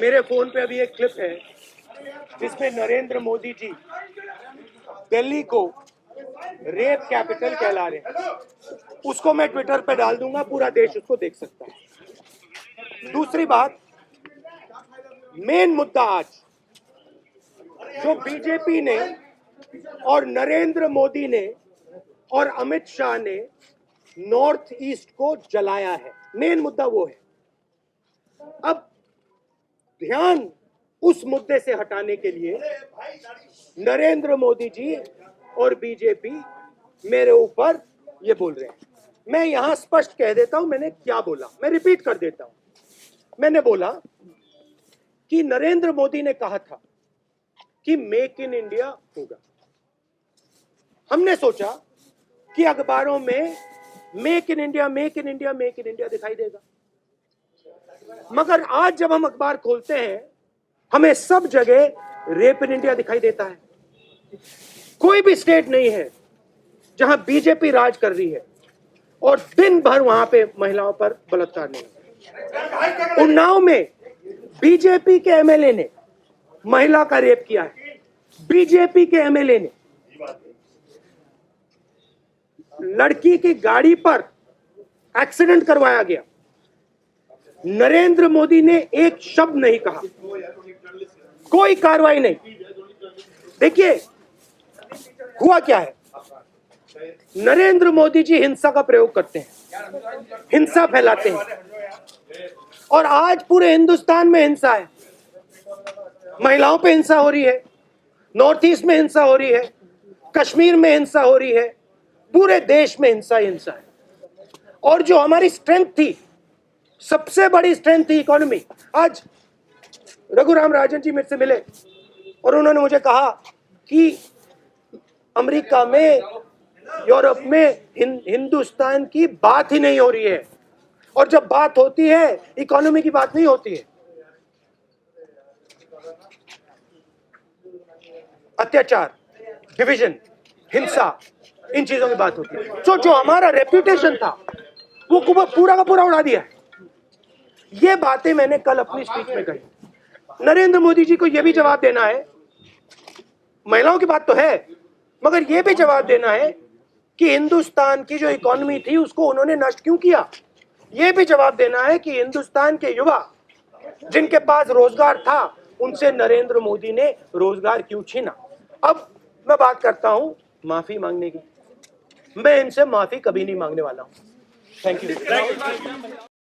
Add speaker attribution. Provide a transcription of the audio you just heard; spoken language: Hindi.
Speaker 1: मेरे फोन पे अभी एक क्लिप है जिसमें नरेंद्र मोदी जी दिल्ली को रेप कैपिटल कहला रहे हैं। उसको मैं ट्विटर पे डाल दूंगा, पूरा देश उसको देख सकता है। दूसरी बात, मेन मुद्दा आज जो बीजेपी ने और नरेंद्र मोदी ने और अमित शाह ने नॉर्थ ईस्ट को जलाया है, मेन मुद्दा वो है। अब ध्यान उस मुद्दे से हटाने के लिए नरेंद्र मोदी जी और बीजेपी मेरे ऊपर ये बोल रहे हैं। मैं यहां स्पष्ट कह देता हूं मैंने क्या बोला, मैं रिपीट कर देता हूं। मैंने बोला कि नरेंद्र मोदी ने कहा था कि मेक इन इंडिया होगा। हमने सोचा कि अखबारों में make in India, make in India, make in India दिखाई देगा, मगर आज जब हम अखबार खोलते हैं हमें सब जगह रेप इन इंडिया दिखाई देता है। कोई भी स्टेट नहीं है जहां बीजेपी राज कर रही है और दिन भर वहां पे महिलाओं पर बलात्कार नहीं। उन्नाव में बीजेपी के एमएलए ने महिला का रेप किया है। बीजेपी के एमएलए ने लड़की की गाड़ी पर एक्सीडेंट करवाया गया, नरेंद्र मोदी ने एक शब्द नहीं कहा, कोई कार्रवाई नहीं। देखिए हुआ क्या है, नरेंद्र मोदी जी हिंसा का प्रयोग करते हैं, हिंसा फैलाते हैं और आज पूरे हिंदुस्तान में हिंसा है। महिलाओं पे हिंसा हो रही है, नॉर्थ ईस्ट में हिंसा हो रही है, कश्मीर में हिंसा हो रही है, पूरे देश में हिंसा ही हिंसा है। और जो हमारी स्ट्रेंथ थी, सबसे बड़ी स्ट्रेंथ थी इकोनॉमी। आज रघुराम राजन जी मेरे से मिले और उन्होंने मुझे कहा कि अमेरिका में, यूरोप में हिंदुस्तान की बात ही नहीं हो रही है, और जब बात होती है इकोनॉमी की बात नहीं होती है। अत्याचार, डिवीजन, हिंसा, इन चीजों की बात होती है। जो हमारा रेप्यूटेशन था वो पूरा का पूरा उड़ा दिया है। ये बातें मैंने कल अपनी स्पीच में कही। नरेंद्र मोदी जी को यह भी जवाब देना है, महिलाओं की बात तो है, मगर यह भी जवाब देना है कि हिंदुस्तान की जो इकोनॉमी थी उसको उन्होंने नष्ट क्यों किया। यह भी जवाब देना है कि हिंदुस्तान के युवा जिनके पास रोजगार था उनसे नरेंद्र मोदी ने रोजगार क्यों छीना। अब मैं बात करता हूं माफी मांगने की। मैं इनसे माफी कभी नहीं मांगने वाला हूं। Thank you.